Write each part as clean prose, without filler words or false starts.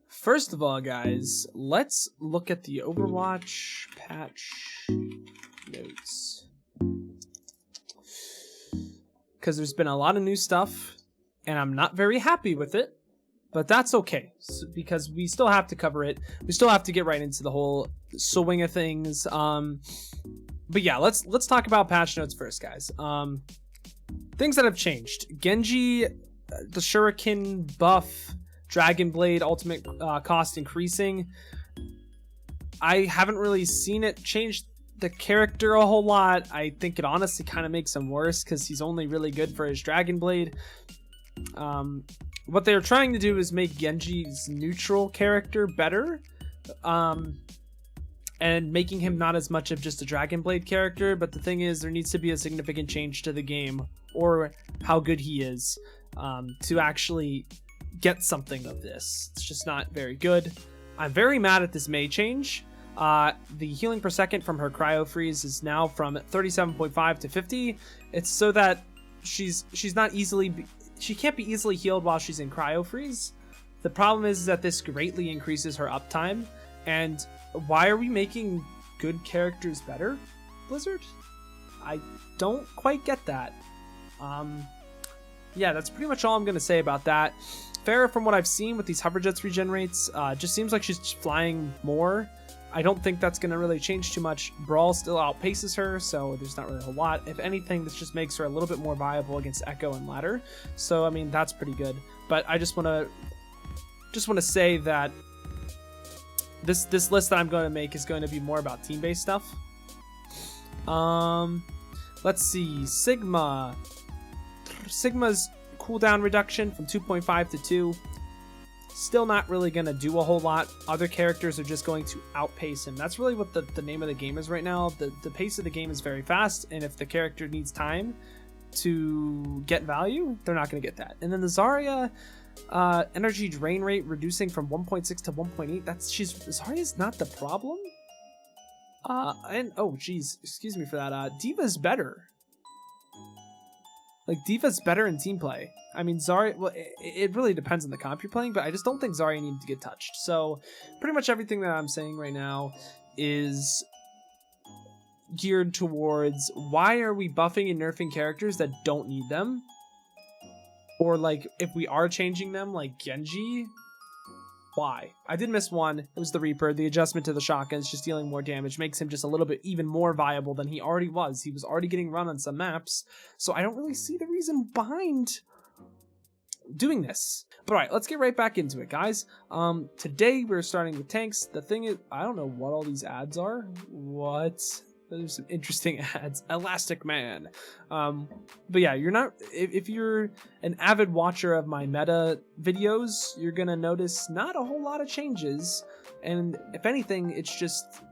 First of all, guys, let's look at the Overwatch patch notes. Because there's been a lot of new stuff, and I'm not very happy with it, but that's okay, because we still have to cover it. We still have to get right into the whole swing of things. But yeah, let's talk about patch notes first, guys. Things that have changed. Genji, the Shuriken buff, Dragon Blade ultimate cost increasing. I haven't really seen it change the character a whole lot. I think it honestly kind of makes him worse because he's only really good for his Dragon Blade. What they're trying to do is make Genji's neutral character better, and making him not as much of just a Dragon Blade character. But the thing is, there needs to be a significant change to the game or how good he is to actually get something of this. It's just not very good. I'm very mad at this Mei change. The healing per second from her cryo freeze is now from 37.5 to 50. It's so that she can't be easily healed while she's in cryo freeze. The problem is that this greatly increases her uptime. And why are we making good characters better, Blizzard? I don't quite get that. Yeah, that's pretty much all I'm gonna say about that. Pharah, from what I've seen with these hover jets regenerates, just seems like she's flying more. I don't think that's going to really change too much. Brawl still outpaces her, so there's not really a whole lot. If anything, this just makes her a little bit more viable against Echo and Ladder. So, I mean, that's pretty good. But I just want to say that this list that I'm going to make is going to be more about team-based stuff. Let's see. Sigma's cooldown reduction from 2.5 to 2. Still not really going to do a whole lot. Other characters are just going to outpace him. That's really what the name of the game is right now. The pace of the game is very fast, and if the character needs time to get value, they're not going to get that. And then the Zarya energy drain rate reducing from 1.6 to 1.8. Zarya's not the problem. And oh geez, excuse me for that. D.Va's better. Like, D.Va's better in team play. I mean, Zarya, well, it really depends on the comp you're playing, but I just don't think Zarya needs to get touched. So, pretty much everything that I'm saying right now is geared towards why are we buffing and nerfing characters that don't need them? Or, like, if we are changing them, like Genji, why? I did miss one. It was the Reaper. The adjustment to the shotguns, just dealing more damage, makes him just a little bit even more viable than he already was. He was already getting run on some maps, so I don't really see the reason behind doing this. But alright, let's get right back into it, guys. Today we're starting with tanks. The thing is, I don't know what all these ads are. What? There's some interesting ads. Elastic Man. But yeah, if you're an avid watcher of my meta videos, you're gonna notice not a whole lot of changes. And if anything, it's just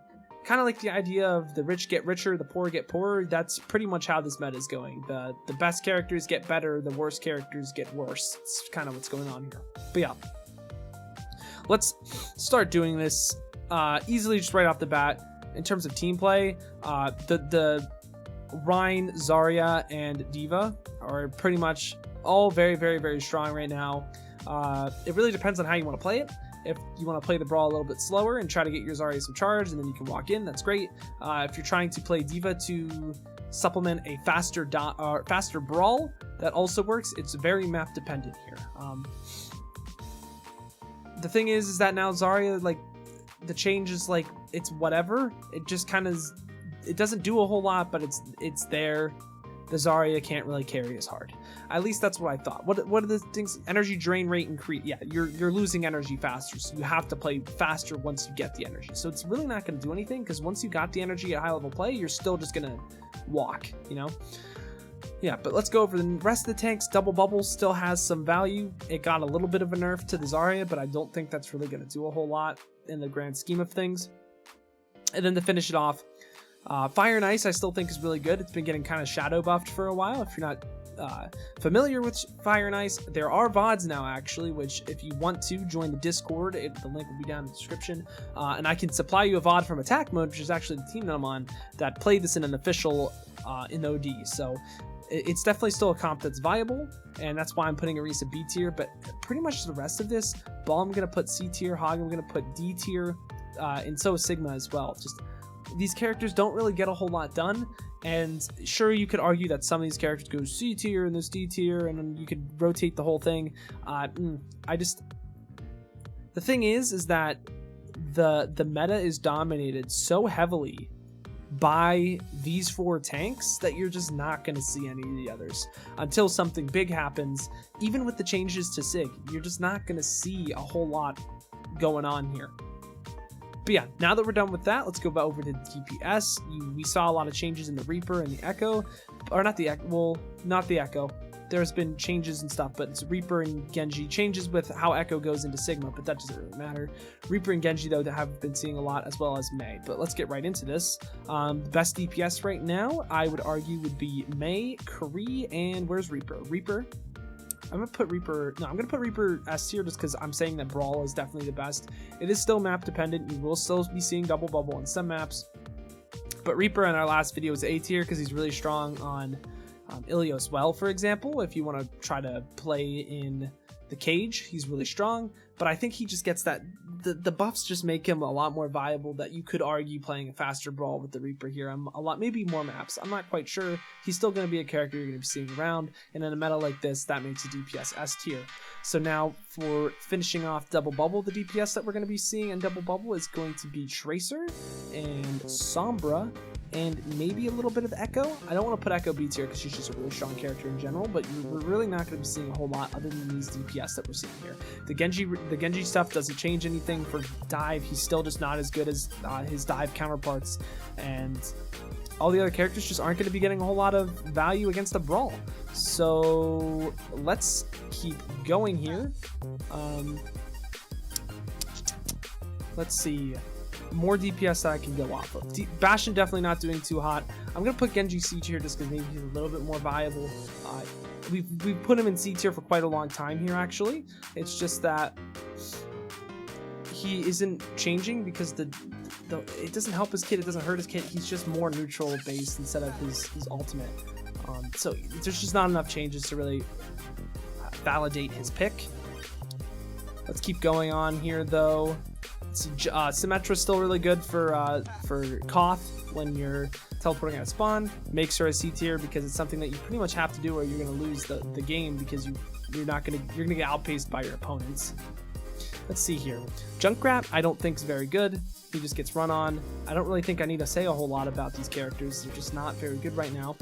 kind of like the idea of the rich get richer, the poor get poorer. That's pretty much how this meta is going. The best characters get better, the worst characters get worse. It's kind of what's going on here. But yeah, let's start doing this easily just right off the bat. In terms of team play, the Rein, Zarya, and D.Va are pretty much all very, very, very strong right now. It really depends on how you want to play it. If you want to play the Brawl a little bit slower and try to get your Zarya some charge, and then you can walk in, that's great. If you're trying to play D.Va to supplement a faster Brawl, that also works. It's very map dependent here. The thing is that now Zarya, like, the change is like, it's whatever. It just kind of, it doesn't do a whole lot, but it's there. The Zarya can't really carry as hard. At least that's what I thought. What are the things? Energy drain rate increase. Yeah, you're losing energy faster, so you have to play faster once you get the energy. So it's really not going to do anything, because once you got the energy at high level play, you're still just going to walk, you know? Yeah, but let's go over the rest of the tanks. Double Bubble still has some value. It got a little bit of a nerf to the Zarya, but I don't think that's really going to do a whole lot in the grand scheme of things. And then to finish it off, Fire and Ice I still think is really good. It's been getting kind of shadow buffed for a while. If you're not familiar with Fire and Ice, there are VODs now actually, which if you want to join the Discord, the link will be down in the description. And I can supply you a VOD from Attack Mode, which is actually the team that I'm on, that played this in an official in OD. So it's definitely still a comp that's viable, and that's why I'm putting Orisa B tier. But pretty much the rest of this, Ball I'm gonna put C tier, Hog I'm gonna put D tier, and so is Sigma as well. Just these characters don't really get a whole lot done, and sure, you could argue that some of these characters go C tier and this D tier, and then you could rotate the whole thing. The thing is that the meta is dominated so heavily by these 4 tanks that you're just not going to see any of the others until something big happens. Even with the changes to Sig, you're just not going to see a whole lot going on here. But yeah, now that we're done with that, let's go back over to DPS. We saw a lot of changes in the Reaper and the Echo, or not the Echo, well, not the Echo. There's been changes and stuff, but it's Reaper and Genji. Changes with how Echo goes into Sigma, but that doesn't really matter. Reaper and Genji, though, that have been seeing a lot, as well as Mei. But let's get right into this. The best DPS right now, I would argue, would be Mei, Kari, and where's Reaper? Reaper. I'm going to put Reaper S tier just because I'm saying that Brawl is definitely the best. It is still map dependent. You will still be seeing double bubble on some maps. But Reaper in our last video was A tier because he's really strong on Ilios Well, for example. If you want to try to play in the cage, he's really strong, but I think he just gets that the buffs just make him a lot more viable, that you could argue playing a faster Brawl with the Reaper here. Maybe more maps, I'm not quite sure. He's still going to be a character you're going to be seeing around, and in a meta like this, that makes a DPS S tier. So now for finishing off Double Bubble, the DPS that we're going to be seeing in Double Bubble is going to be Tracer and Sombra, and maybe a little bit of Echo. I don't want to put Echo B tier because she's just a really strong character in general, but we're really not going to be seeing a whole lot other than these DPS that we're seeing here. The Genji stuff doesn't change anything for dive. He's still just not as good as his dive counterparts, and all the other characters just aren't going to be getting a whole lot of value against a Brawl. So let's keep going here. Let's see. More DPS that I can go off of. Bastion definitely not doing too hot. I'm going to put Genji C tier just because maybe he's a little bit more viable. We've put him in C tier for quite a long time here, actually. It's just that he isn't changing because it doesn't help his kit, it doesn't hurt his kit. He's just more neutral based instead of his ultimate. So there's just not enough changes to really validate his pick. Let's keep going on here, though. Symmetra's still really good for Koth when you're teleporting out of spawn. Makes her a C tier because it's something that you pretty much have to do or you're going to lose the game, because you're gonna get outpaced by your opponents. Let's see here. Junkrat I don't think is very good. He just gets run on. I don't really think I need to say a whole lot about these characters. They're just not very good right now.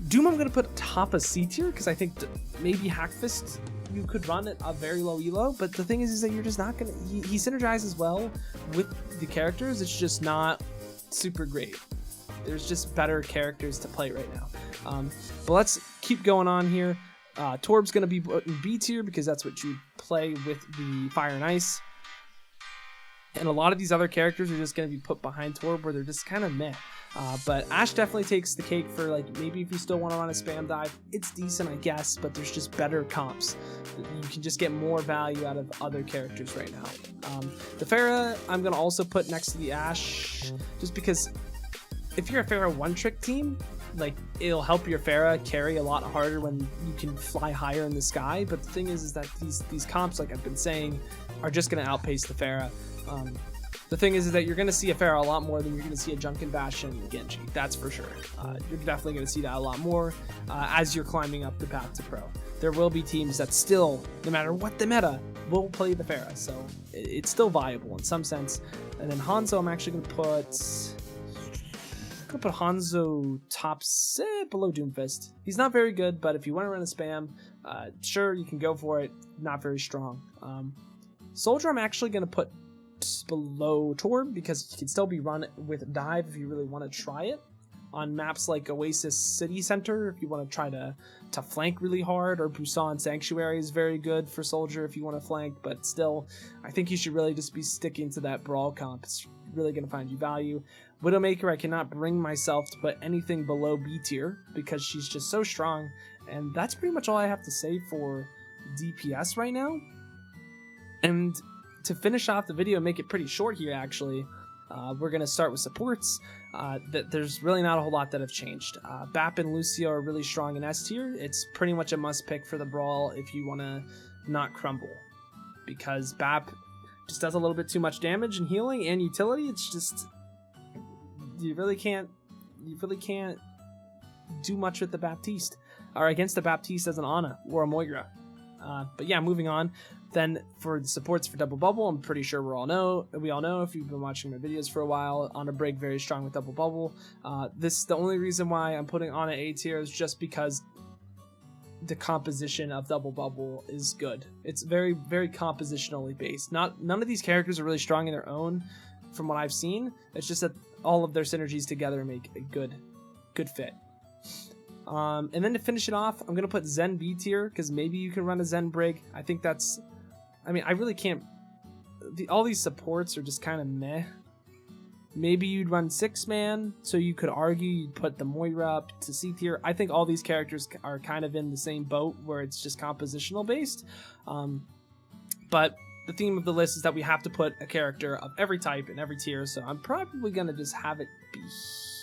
Doom I'm going to put top of C tier because I think maybe Hackfist you could run at a very low elo, but the thing is that you're just not going to... He synergizes well with the characters, it's just not super great. There's just better characters to play right now. But let's keep going on here. Torb's going to be put in B tier because that's what you play with the Fire and Ice. And a lot of these other characters are just going to be put behind Torb where they're just kind of meh. But Ashe definitely takes the cake for, like, maybe if you still want to run a spam dive, it's decent, I guess, but there's just better comps. You can just get more value out of other characters right now. The Pharah, I'm going to also put next to the Ashe, just because if you're a Pharah one-trick team, like, it'll help your Pharah carry a lot harder when you can fly higher in the sky. But the thing is that these comps, like I've been saying, are just going to outpace the Pharah. The thing is that you're going to see a Pharah a lot more than you're going to see a Junkin Bastion and Genji. That's for sure. You're definitely going to see that a lot more as you're climbing up the path to pro. There will be teams that still, no matter what the meta, will play the Pharah. So it's still viable in some sense. And then Hanzo, I'm actually going to put Hanzo top below Doomfist. He's not very good, but if you want to run a spam, sure, you can go for it. Not very strong. Soldier, I'm actually going to put below Torb because he can still be run with dive if you really want to try it on maps like Oasis City Center if you want to try to flank really hard, or Busan Sanctuary is very good for Soldier if you want to flank, but still I think you should really just be sticking to that Brawl comp. It's really going to find you value. Widowmaker, I cannot bring myself to put anything below B tier because she's just so strong, and that's pretty much all I have to say for DPS right now. And to finish off the video and make it pretty short here, actually, We're going to start with supports. There's really not a whole lot that have changed. Bap and Lucio are really strong in S tier. It's pretty much a must pick for the Brawl if you want to not crumble, because Bap just does a little bit too much damage and healing and utility. It's just, you really can't do much with the Baptiste, or against the Baptiste as an Ana or a Moira. But yeah, moving on. Then for the supports for Double Bubble, I'm pretty sure we all know if you've been watching my videos for a while. Ana Brig very strong with Double Bubble. The only reason why I'm putting Ana A tier is just because the composition of Double Bubble is good. It's very, very compositionally based. None of these characters are really strong in their own, from what I've seen. It's just that all of their synergies together make a good fit. And then to finish it off, I'm gonna put Zen B tier, because maybe you can run a Zen Brig. I think that's, I mean, I really can't. All these supports are just kind of meh. Maybe you'd run 6-man, so you could argue you'd put the Moira up to C tier. I think all these characters are kind of in the same boat where it's just compositional based. But the theme of the list is that we have to put a character of every type in every tier, so I'm probably gonna just have it be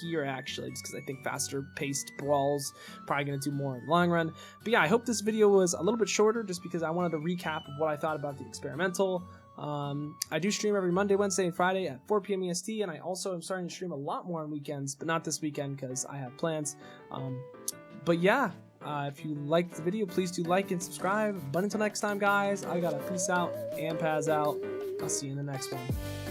here actually, just because I think faster paced brawls probably gonna do more in the long run. But yeah, I hope this video was a little bit shorter, just because I wanted to recap of what I thought about the experimental. I do stream every Monday, Wednesday, and Friday at 4 p.m. EST, and I also am starting to stream a lot more on weekends, but not this weekend because I have plans. But yeah, if you liked the video, please do like and subscribe. But until next time, guys, I gotta peace out and Paz out. I'll see you in the next one.